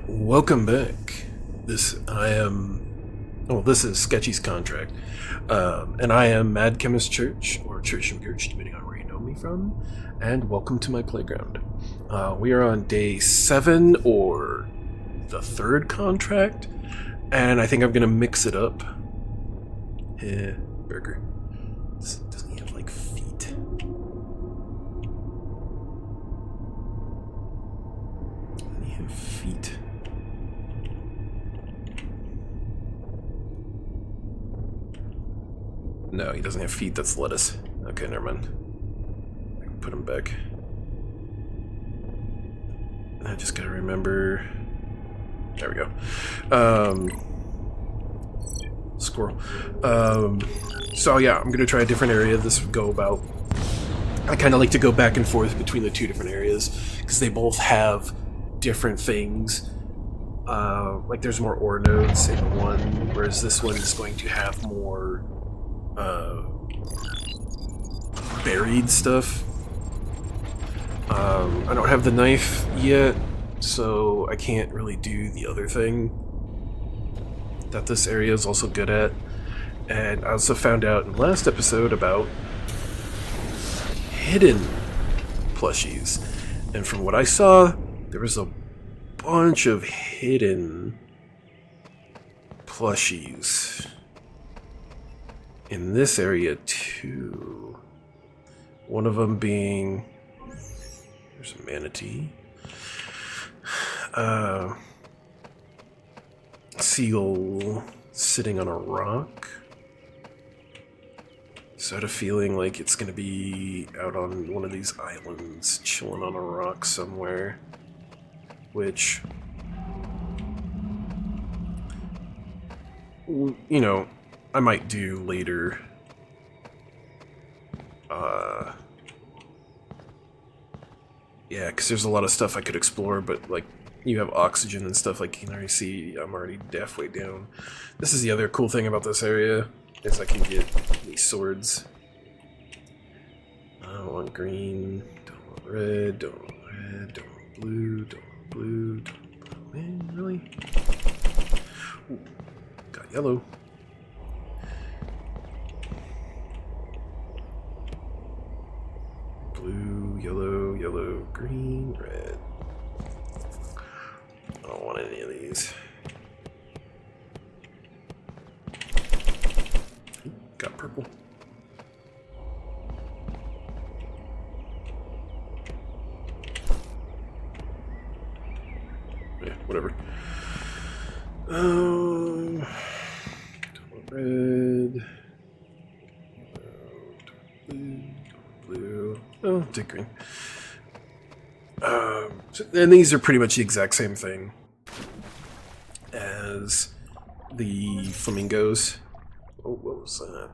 Welcome back. This is Sketchy's contract, and I am Mad Chemist Church or Church and Church, depending on where you know me from. And welcome to my playground. We are on day 7 or the third contract, and I think I'm gonna mix it up. Burger. Doesn't he have like feet? Doesn't he have feet? No, he doesn't have feet. That's lettuce. Okay, never mind. I can put him back. I just gotta remember. There we go. Squirrel. So yeah, I'm gonna try a different area. This would go about. I kind of like to go back and forth between the two different areas because they both have different things. Like there's more ore nodes in one, whereas this one is going to have more buried stuff. I don't have the knife yet, so I can't really do the other thing that this area is also good at. And I also found out in the last episode about hidden plushies. And from what I saw, there was a bunch of hidden plushies in this area too. One of them being, there's a manatee, seagull sitting on a rock. So I had a feeling like it's gonna be out on one of these islands, chilling on a rock somewhere, which, you know, I might do later. Yeah, because there's a lot of stuff I could explore, but like you have oxygen and stuff. Like you can already see, I'm already halfway down. This is the other cool thing about this area is I can get these swords. I don't want green, don't want red, don't want red, don't want blue, don't want blue, don't want blue. Man, really? Ooh, got yellow. Blue, yellow, yellow, green, red. I don't want any of these. Got purple. Yeah, whatever. Don't want red. Blue. Oh, take green. And these are pretty much the exact same thing as the flamingos. Oh, what was that?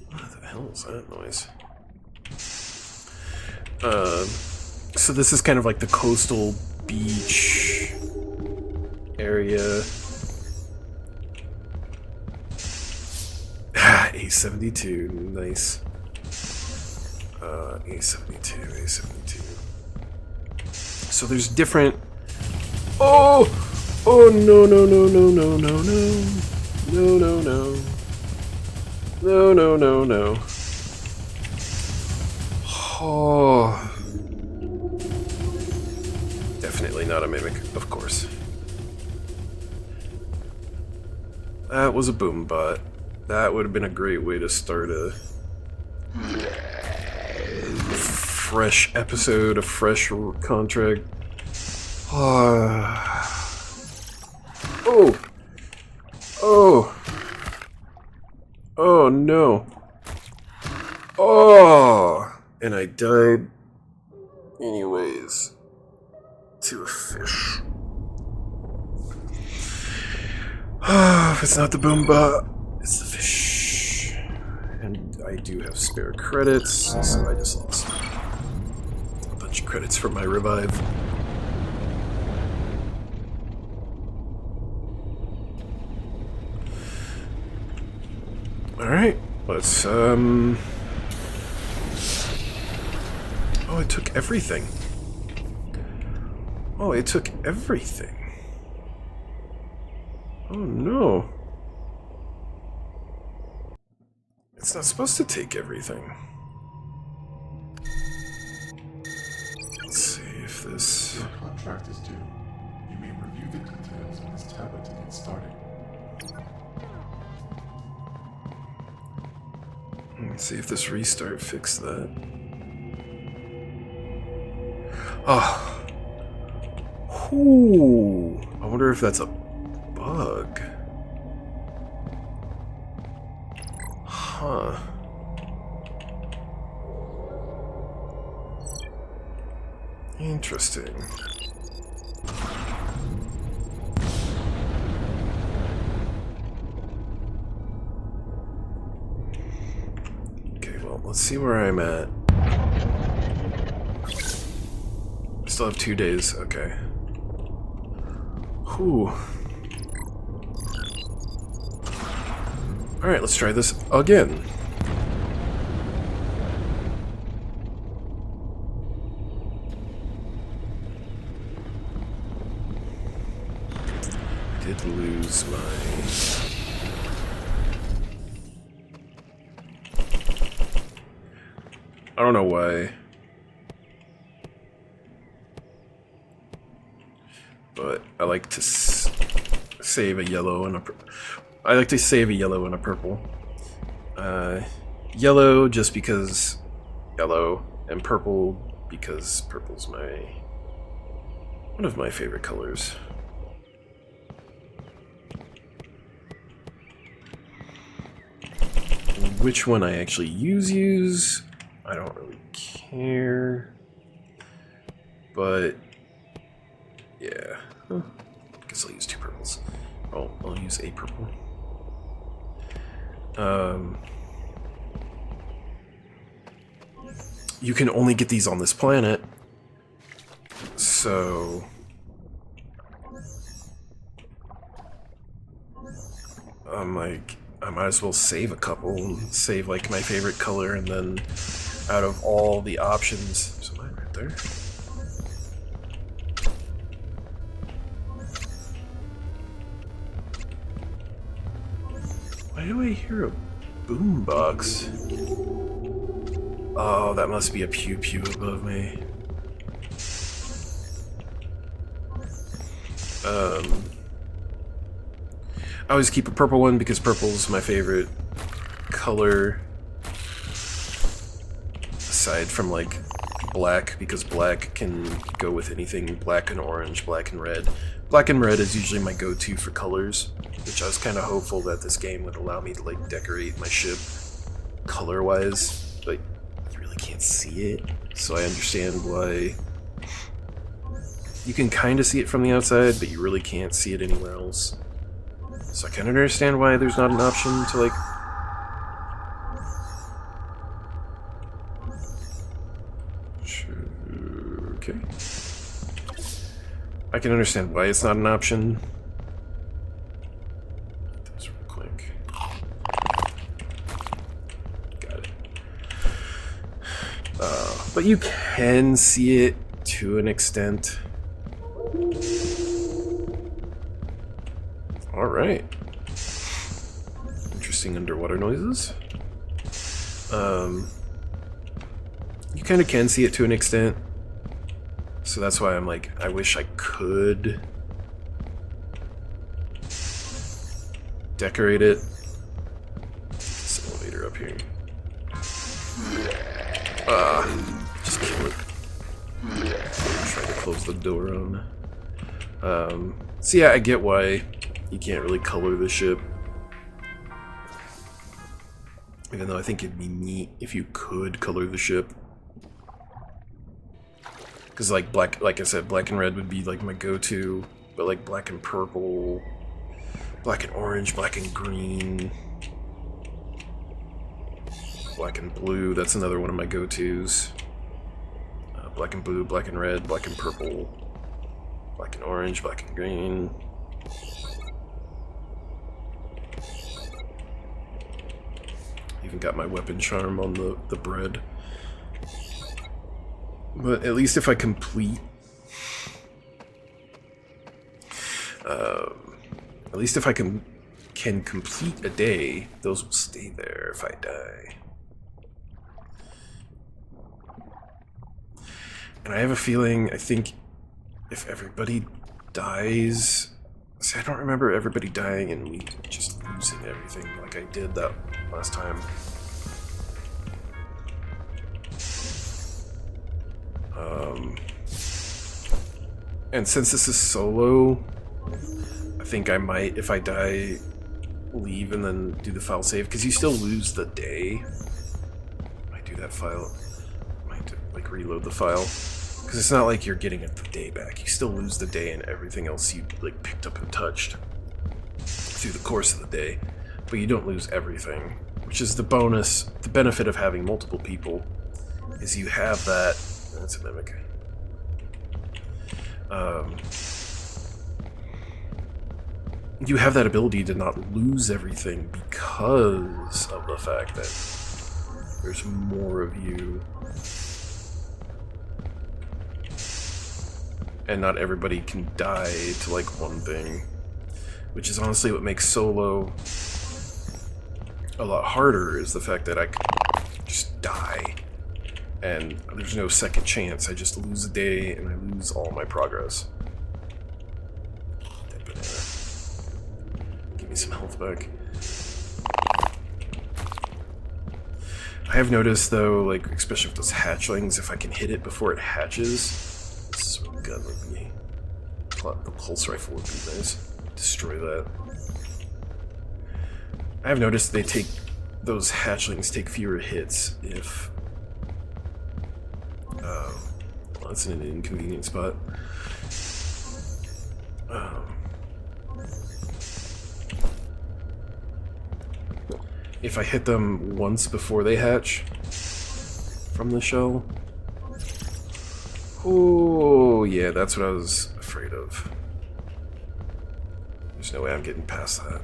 What the hell was that noise? So this is kind of like the coastal beach area. A72, nice. A72. So there's different. Oh no no no no no no no no no no no no no no. Oh, definitely not a mimic, of course. That was a boom bot. That would have been a great way to start a fresh episode, a fresh contract. Oh no. Oh, and I died anyways to a fish. If it's not the boom bot, it's the fish. And I do have spare credits, so I just lost a bunch of credits for my revive. Alright, let's, Oh, it took everything. Oh, it took everything. Oh no. It's not supposed to take everything. Let's see if this... Your contract is due. You may review the details on this tablet to get started. Let's see if this restart fixed that. Ah. Ooh. I wonder if that's a bug. Huh. Interesting. Okay, well, let's see where I'm at. Still have 2 days, okay. Whew. Alright, let's try this again. Did lose my... I don't know why. But I like to save a yellow and a... I like to save a yellow and a purple. Yellow just because yellow, and purple because purple's one of my favorite colors. Which one I actually use, I don't really care. But yeah, I guess I'll use 2 purples. Oh, I'll use a purple. You can only get these on this planet, so I'm like, I might as well save a couple and save like my favorite color, and then out of all the options, there's a line right there. Why do I hear a boombox? Oh, that must be a pew pew above me. I always keep a purple one because purple's my favorite color. Aside from like black, because black can go with anything. Black and orange, black and red. Black and red is usually my go-to for colors, which I was kind of hopeful that this game would allow me to like decorate my ship color-wise, but you really can't see it, so I understand why. You can kind of see it from the outside, but you really can't see it anywhere else. So I kind of understand why there's not an option to like... Okay. I can understand why it's not an option. This real quick. Got it. But you can see it to an extent. Alright. Interesting underwater noises. You kind of can see it to an extent. So that's why I'm like, I wish I could decorate it. This elevator up here. Just kill it. Try to close the door on. So yeah, I get why you can't really color the ship. Even though I think it'd be neat if you could color the ship. Because like like I said, black and red would be like my go-to, but like black and purple, black and orange, black and green, black and blue, that's another one of my go-tos. Black and blue, black and red, black and purple, black and orange, black and green. Even got my weapon charm on the bread. But at least if I complete At least if I can complete a day, those will stay there if I die. And I have a feeling, I think if everybody dies... See, I don't remember everybody dying and me just losing everything like I did that last time. And since this is solo, I think I might, if I die, leave and then do the file save, because you still lose the day. I might do that file. I might like reload the file, because it's not like you're getting the day back. You still lose the day and everything else you like picked up and touched through the course of the day, but you don't lose everything, which is the bonus. The benefit of having multiple people is you have that. That's a mimic. You have that ability to not lose everything because of the fact that there's more of you. And not everybody can die to like one thing. Which is honestly what makes solo a lot harder, is the fact that I can just die. And there's no second chance. I just lose a day and I lose all my progress. Dead banana. Give me some health back. I have noticed though, like, especially with those hatchlings, if I can hit it before it hatches, this gun would be... The pulse rifle would be nice. Destroy that. I have noticed those hatchlings take fewer hits if... well, that's an inconvenient spot. If I hit them once before they hatch from the shell... Oh, yeah, that's what I was afraid of. There's no way I'm getting past that.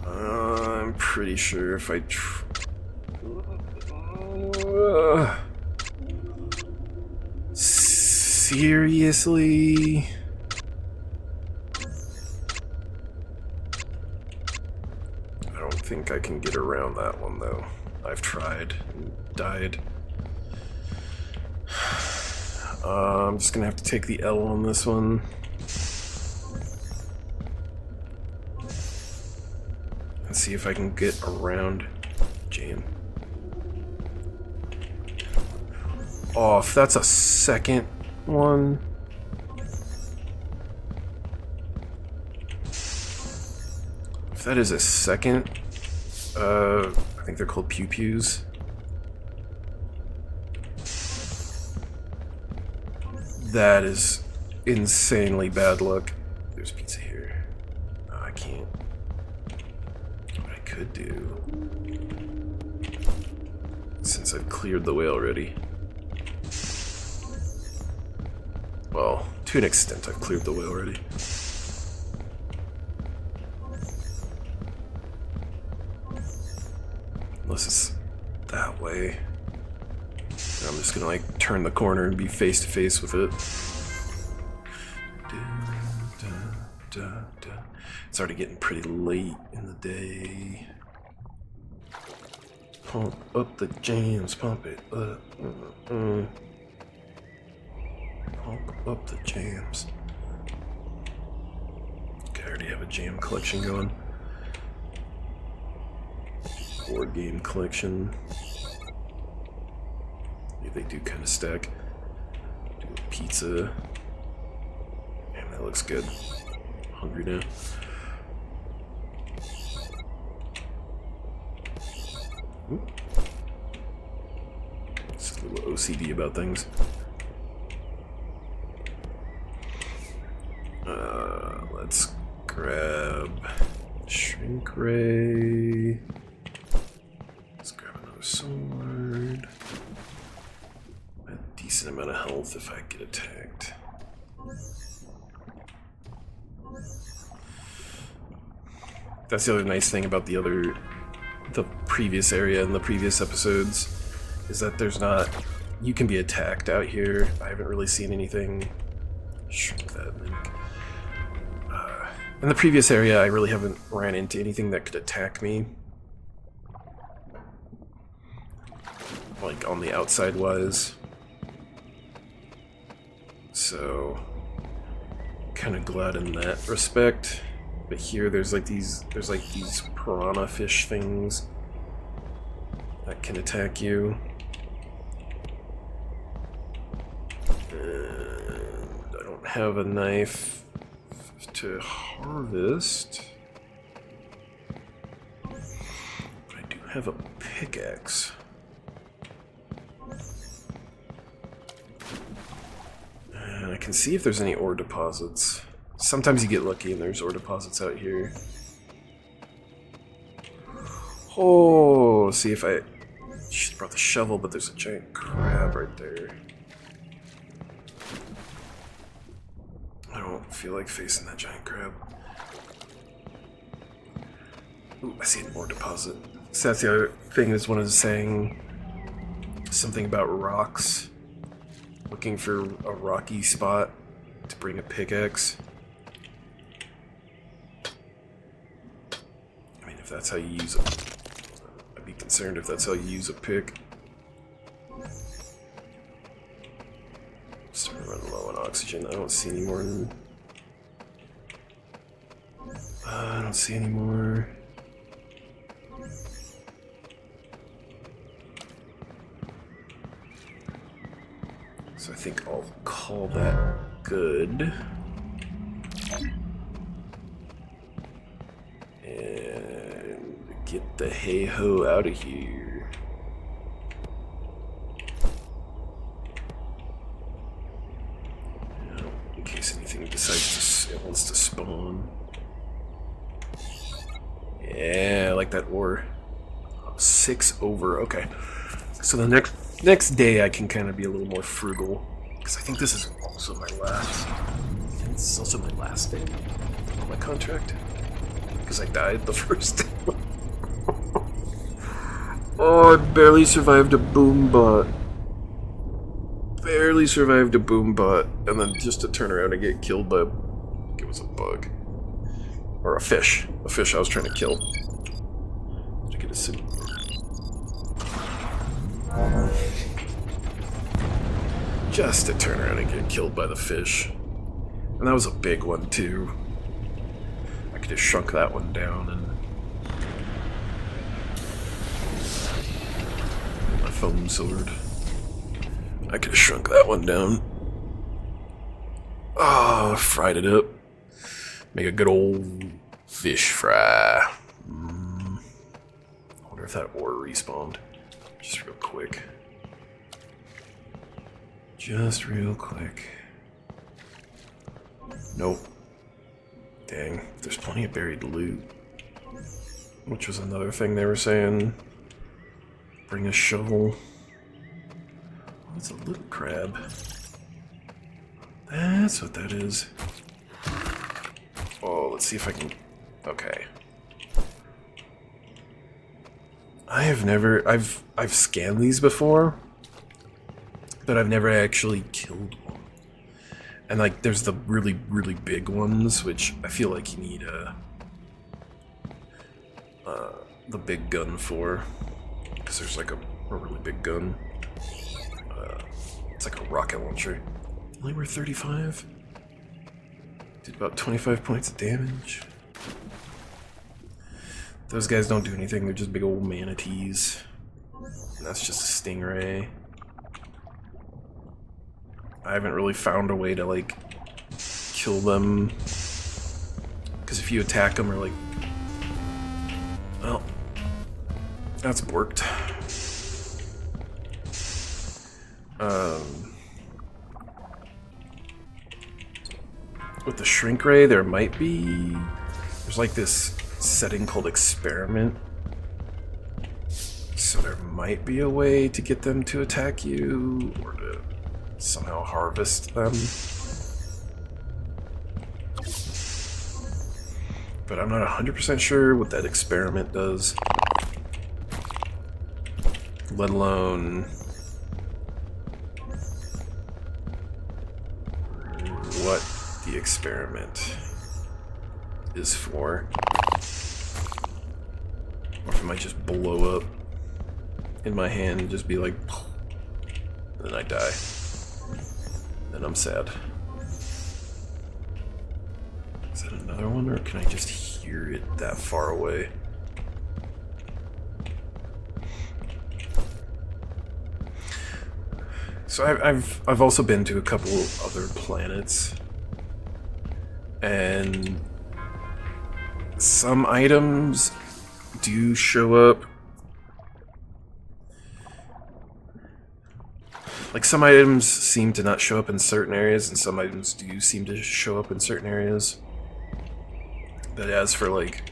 I'm pretty sure if I seriously? I don't think I can get around that one though. I've tried and died. I'm just gonna have to take the L on this one. And see if I can get around Jam. Oh, if that's a second one. If that is a second, I think they're called pew-pews. That is insanely bad luck. There's pizza here. Oh, I can't. What I could do, since I've cleared the way already. Well, to an extent, I've cleared the way already. Unless it's that way. I'm just gonna like turn the corner and be face to face with it. It's already getting pretty late in the day. Pump up the jams, pump it up. Pump up the jams. Okay, I already have a jam collection going. Board game collection. Yeah, they do kind of stack. Do a pizza. Damn, that looks good. I'm hungry now. Ooh. Just a little OCD about things. Let's grab shrink ray. Let's grab another sword. A decent amount of health if I get attacked. That's the other nice thing about the previous area in the previous episodes, is that there's not you can be attacked out here. I haven't really seen anything. Shrink that link. In the previous area, I really haven't ran into anything that could attack me. Like, on the outside wise. So, kind of glad in that respect. But here, there's like these piranha fish things that can attack you. And I don't have a knife to harvest. But I do have a pickaxe. And I can see if there's any ore deposits. Sometimes you get lucky and there's ore deposits out here. Oh, see if I should have brought the shovel, but there's a giant crab right there. I don't feel like facing that giant crab. Ooh, I see an ore deposit. So that's the other thing, is one is saying something about rocks. Looking for a rocky spot to bring a pickaxe. I mean, if that's how you use it, I'd be concerned if that's how you use a pick. Starting to run low on oxygen. I don't see any more. I don't see any more. So I think I'll call that good. And get the hey-ho out of here. In case anything decides it wants to spawn. Yeah, I like that ore. 6 over, okay. So the next day I can kind of be a little more frugal. Because I think this is also my last. I think this is also my last day on my contract. Because I died the first day. Oh, I barely survived a boom bot. Barely survived a boom bot. And then just to turn around and get killed by, I think it was a bug. Or a fish. A fish I was trying to kill. To get a city. Just to turn around and get killed by the fish. And that was a big one too. I could have shrunk that one down and my foam sword. I could have shrunk that one down. Oh, fried it up. Make a good old fish fry. I wonder if that ore respawned. Just real quick. Just real quick. Nope. Dang, there's plenty of buried loot. Which was another thing they were saying. Bring a shovel. Oh, it's a little crab. That's what that is. Oh, let's see if I can... Okay. I've scanned these before, but I've never actually killed one. And like, there's the really, really big ones, which I feel like you need the big gun for, because there's like a really big gun. It's like a rocket launcher. Only worth 35. Did about 25 points of damage. Those guys don't do anything, they're just big old manatees. And that's just a stingray. I haven't really found a way to, like, kill them. Because if you attack them, or like... Well, that's worked. With the shrink ray, there might be... There's like this setting called experiment. So there might be a way to get them to attack you, or to somehow harvest them. But I'm not 100% sure what that experiment does. Let alone the experiment is for. Or if it might just blow up in my hand and just be like, and then I die. Then I'm sad. Is that another one, or can I just hear it that far away? So I've also been to a couple other planets, and some items do show up. Like, some items seem to not show up in certain areas, and some items do seem to show up in certain areas. But as for, like,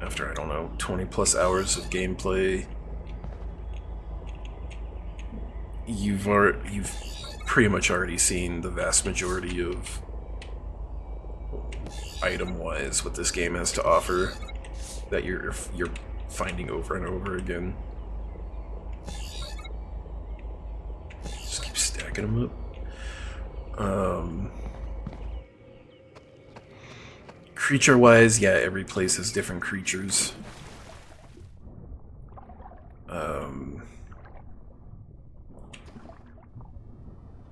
after, I don't know, 20 plus hours of gameplay, you've pretty much already seen the vast majority of item-wise what this game has to offer that you're finding over and over again. Just keep stacking them up. Creature-wise, yeah, every place has different creatures.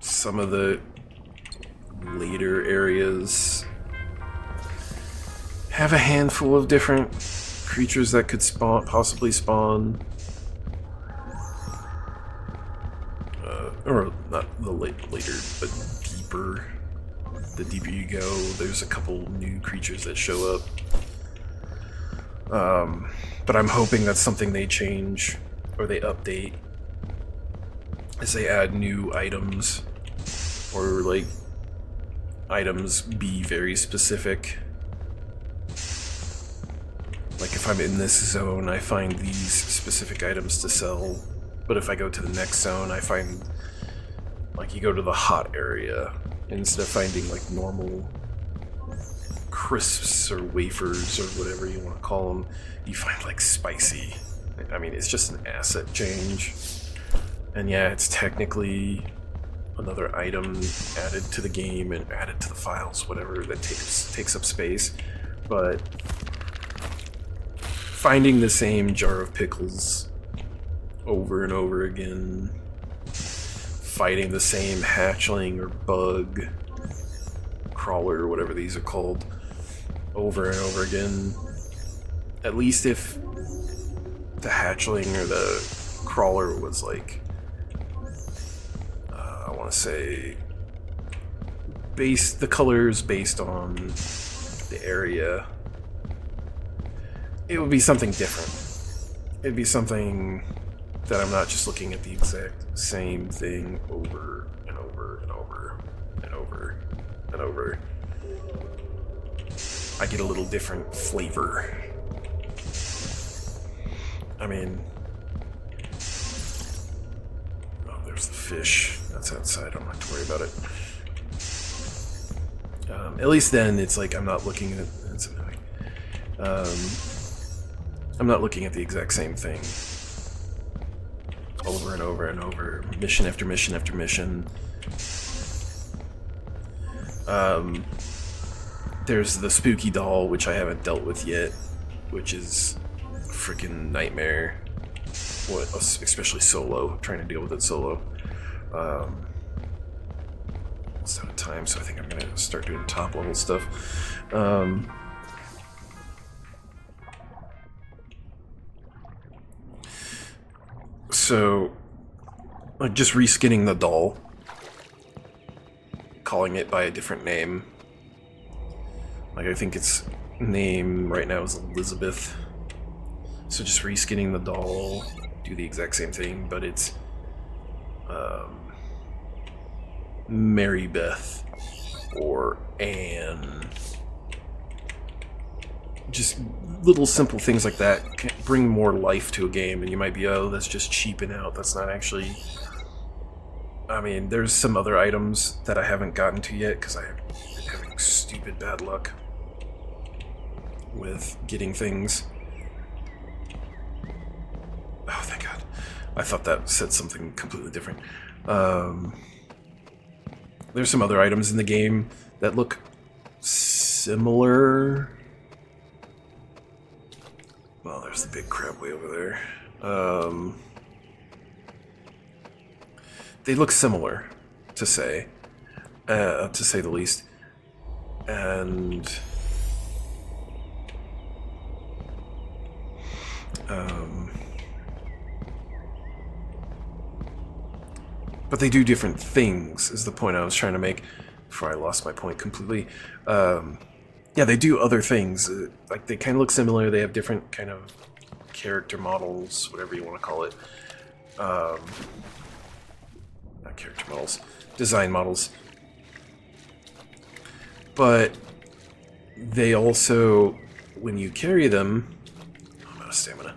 Some of the later areas have a handful of different creatures that could possibly spawn. Or not the later, but deeper. The deeper you go, there's a couple new creatures that show up. But I'm hoping that's something they change or they update as they add new items, or like items be very specific. Like, if I'm in this zone, I find these specific items to sell, but if I go to the next zone, I find, like, you go to the hot area, instead of finding like normal crisps or wafers or whatever you want to call them, you find like spicy. I mean, it's just an asset change. And yeah, it's technically another item added to the game and added to the files, whatever, that takes up space. But finding the same jar of pickles over and over again, fighting the same hatchling or bug, crawler, or whatever these are called, over and over again. At least if the hatchling or the crawler was like, I want to say, the colors based on the area, it would be something different. It'd be something that I'm not just looking at the exact same thing over and over and over and over and over. I get a little different flavor. I mean, oh, there's the fish. That's outside. I don't have to worry about it. At least then, it's like I'm not looking at. It's annoying. I'm not looking at the exact same thing over and over and over, mission after mission after mission. There's the spooky doll, which I haven't dealt with yet, which is a freaking nightmare. Especially solo, trying to deal with it solo. It's out of time, so I think I'm gonna start doing top level stuff. So, like, just reskinning the doll, calling it by a different name. Like, I think its name right now is Elizabeth. So just reskinning the doll, do the exact same thing, but it's Mary Beth or Anne. Just little simple things like that can bring more life to a game, and you might be, oh, that's just cheaping out. That's not actually... I mean, there's some other items that I haven't gotten to yet, because I've been having stupid bad luck with getting things. Oh, thank God. I thought that said something completely different. There's some other items in the game that look similar. Well, there's the big crab way over there. They look similar, to say the least. And but they do different things, is the point I was trying to make before I lost my point completely. Yeah, they do other things. Like, they kind of look similar. They have different kind of character models, whatever you want to call it. Not character models, design models. But they also, when you carry them... I'm out of stamina.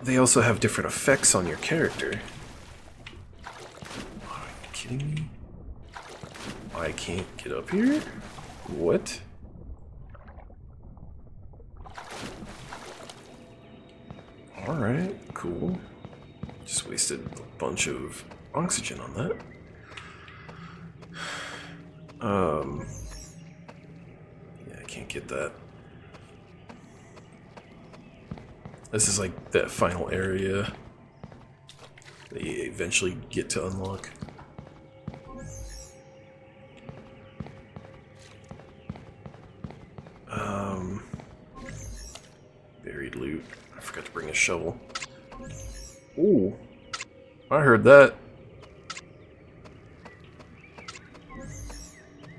They also have different effects on your character. Are you kidding me? I can't get up here? What? Alright, cool. Just wasted a bunch of oxygen on that. Yeah, I can't get that. This is like that final area that you eventually get to unlock. Buried loot. I forgot to bring a shovel. Ooh, I heard that.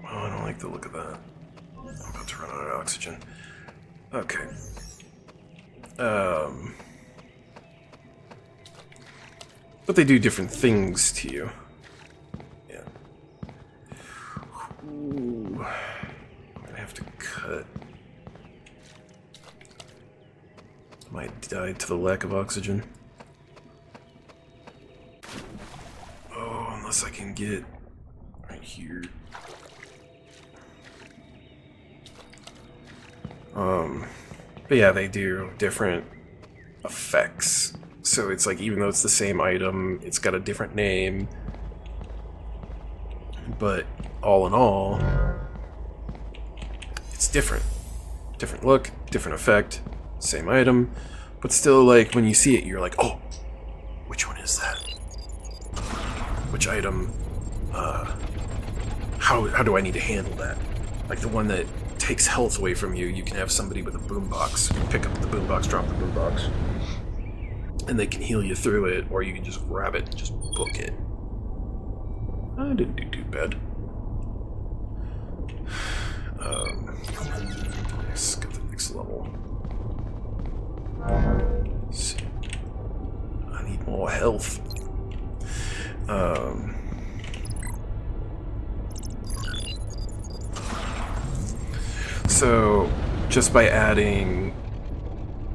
Oh, I don't like the look of that. I'm about to run out of oxygen. Okay. But they do different things to you. Yeah. Ooh. I'm gonna have to cut. Might die to the lack of oxygen. Oh, unless I can get right here. But yeah, they do different effects. So it's like, even though it's the same item, it's got a different name. But all in all, it's different. Different look, different effect, same item. But still, like, when you see it, you're like, oh, which one is that? Which item, how do I need to handle that? Like the one that takes health away from you, you can have somebody with a boombox pick up the boombox, drop the boombox, and they can heal you through it, or you can just grab it and just book it. I didn't do too bad. Let's get the next level. So, I need more health. So, just by adding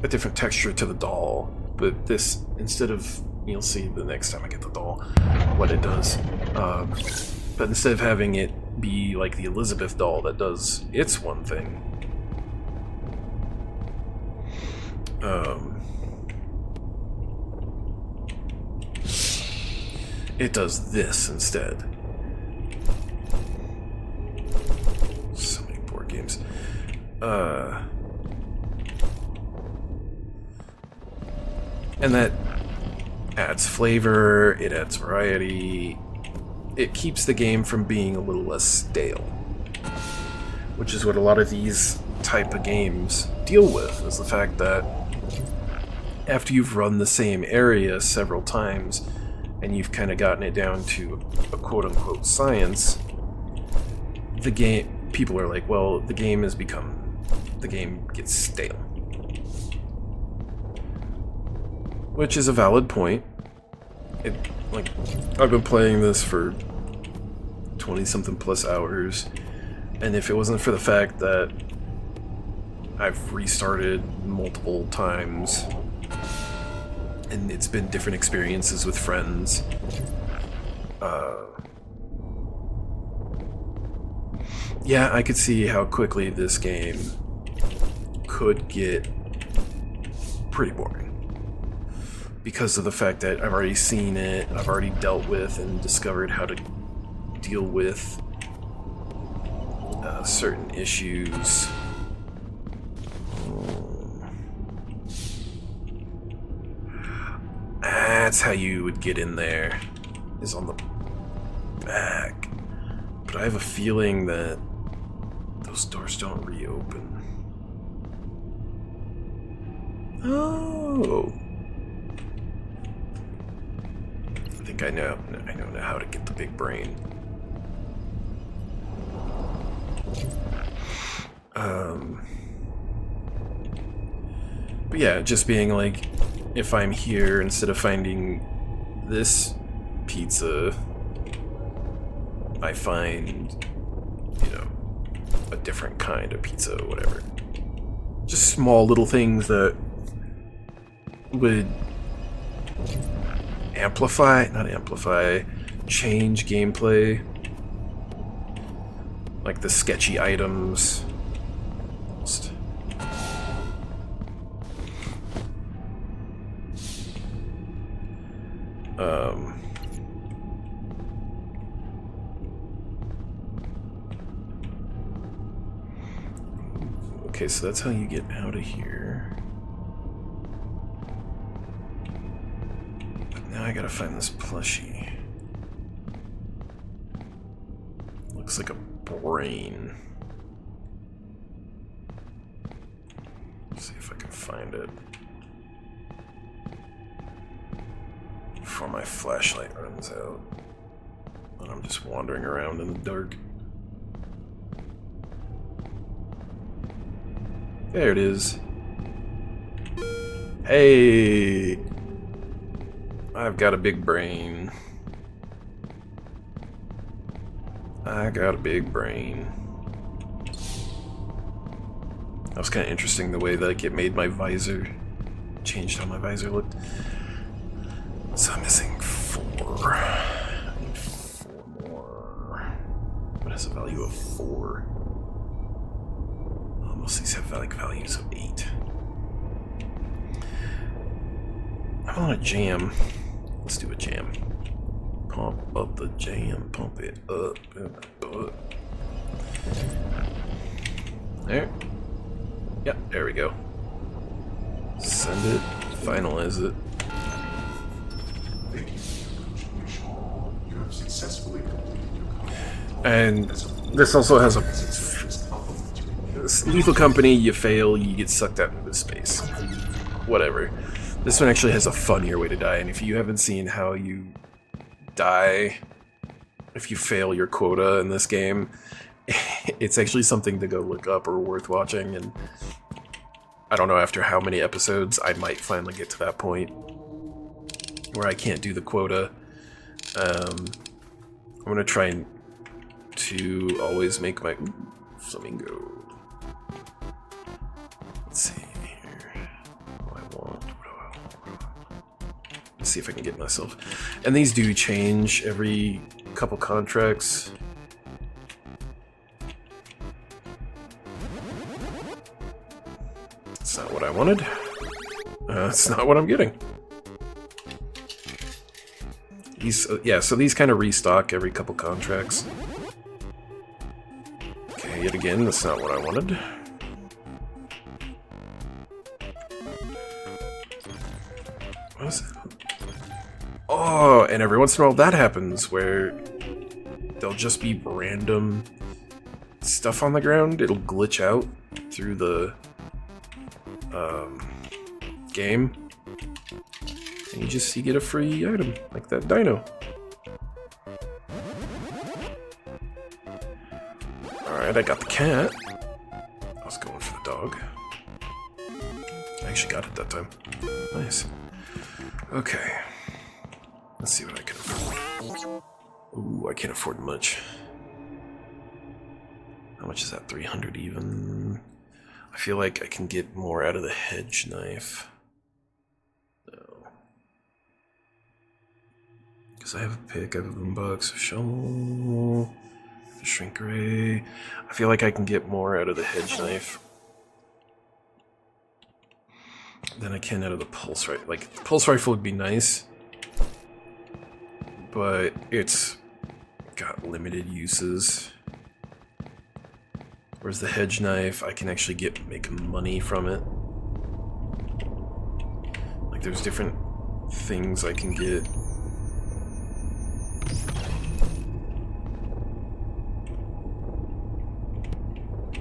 a different texture to the doll, but this, instead of, you'll see the next time I get the doll, what it does, but instead of having it be like the Elizabeth doll that does its one thing, it does this instead. So many board games. And that adds flavor, it adds variety, it keeps the game from being a little less stale. Which is what a lot of these type of games deal with, is the fact that after you've run the same area several times, and you've kind of gotten it down to a quote-unquote science, the game, people are like, well, the game gets stale. Which is a valid point. Like, I've been playing this for 20-something plus hours, and if it wasn't for the fact that I've restarted multiple times, and it's been different experiences with friends, yeah, I could see how quickly this game could get pretty boring. because of the fact that I've already seen it, I've already dealt with and discovered how to deal with certain issues. That's how you would get in there, is on the back. But I have a feeling that those doors don't reopen. Oh. I think I know now how to get the big brain. But yeah, just being like, if I'm here, instead of finding this pizza, I find, you know, a different kind of pizza or whatever. Just small little things that would change gameplay. Like the sketchy items. Okay, so that's how you get out of here. But now I gotta find this plushie. Looks like a brain. Let's see if I can find it before my flashlight runs out. And I'm just wandering around in the dark. There it is. Hey! I've got a big brain. I got a big brain. That was kind of interesting, the way that like, it made my visor, changed how my visor looked. So I'm missing 4. I need 4 more. What has a value of 4? Most of these have like values of 8. I want a jam. Let's do a jam. Pump up the jam, pump it up. There. Yep, there we go. Send it, finalize it. You have successfully completed your contract. And this also has a lethal company. You fail, you get sucked out into space. Whatever. This one actually has a funnier way to die, and if you haven't seen how you die if you fail your quota in this game, it's actually something to go look up or worth watching. And I don't know, after how many episodes, I might finally get to that point where I can't do the quota. I'm gonna try to always make my flamingo. Let's see here. What do I want? Let's see if I can get myself. And these do change every couple contracts. That's not what I wanted. That's not what I'm getting. These, yeah, so these kind of restock every couple contracts. Okay, yet again, that's not what I wanted. What is it? Oh, and every once in a while that happens, where there'll just be random stuff on the ground. It'll glitch out through the game, and you get a free item, like that dino. Alright, I got the cat. I was going for the dog. I actually got it that time. Nice. Okay. Let's see what I can afford. Ooh, I can't afford much. How much is that? 300 even? I feel like I can get more out of the hedge knife. No. Because I have a pick, I have a boombox, a shovel, a shrink ray. I feel like I can get more out of the hedge knife. than I can out of the pulse rifle. Like, the pulse rifle would be nice, but it's got limited uses. Whereas the hedge knife, I can actually make money from it. Like, there's different things I can get.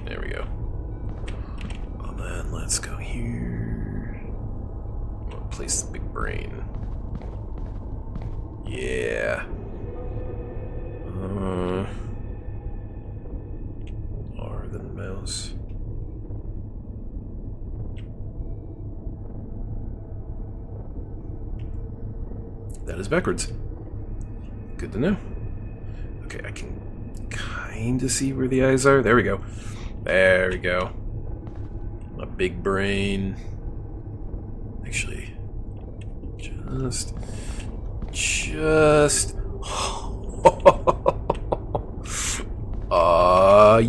There we go. And then let's go here. Place the big brain. Yeah. R than mouse. That is backwards. Good to know. Okay, I can kind of see where the eyes are. There we go. There we go. My big brain. Actually, just.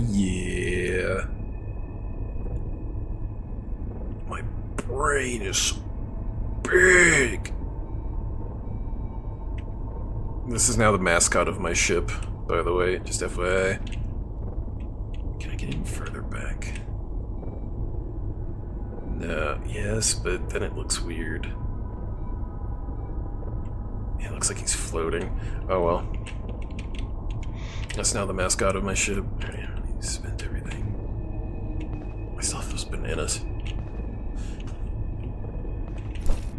Yeah. My brain is so big. This is now the mascot of my ship, by the way, just FYI. Can I get even further back? No, yes, but then it looks weird. It looks like he's floating. Oh well. That's now the mascot of my ship. I spent everything. I still have those bananas.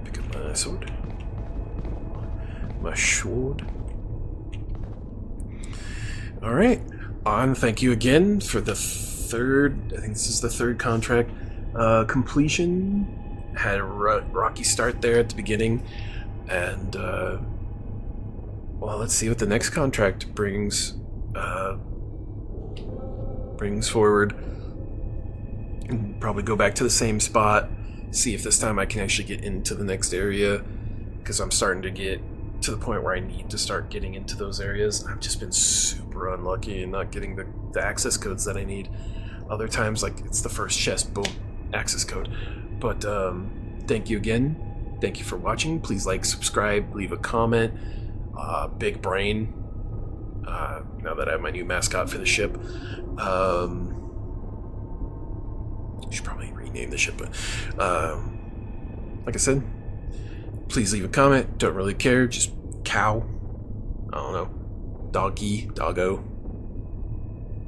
Pick up my sword. My sword. Alright. Thank you again for the third, I think this is the third contract. Completion. Had a rocky start there at the beginning. And, well, let's see what the next contract brings forward. And probably go back to the same spot. See if this time I can actually get into the next area. Because I'm starting to get to the point where I need to start getting into those areas. I've just been super unlucky in not getting the access codes that I need. Other times, like, it's the first chest, boom, access code. But thank you again. Thank you for watching. Please like, subscribe, leave a comment. Big brain. Now that I have my new mascot for the ship. Should probably rename the ship, but like I said, please leave a comment. Don't really care. Just cow. I don't know. Doggy. Doggo.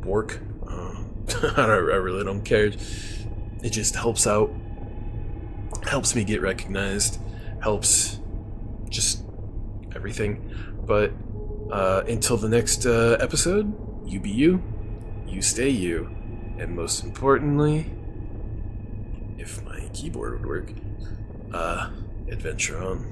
Pork. I really don't care. It just helps out. Helps me get recognized. Helps just everything. But until the next episode, you be you. You stay you. And most importantly, if my keyboard would work, adventure on.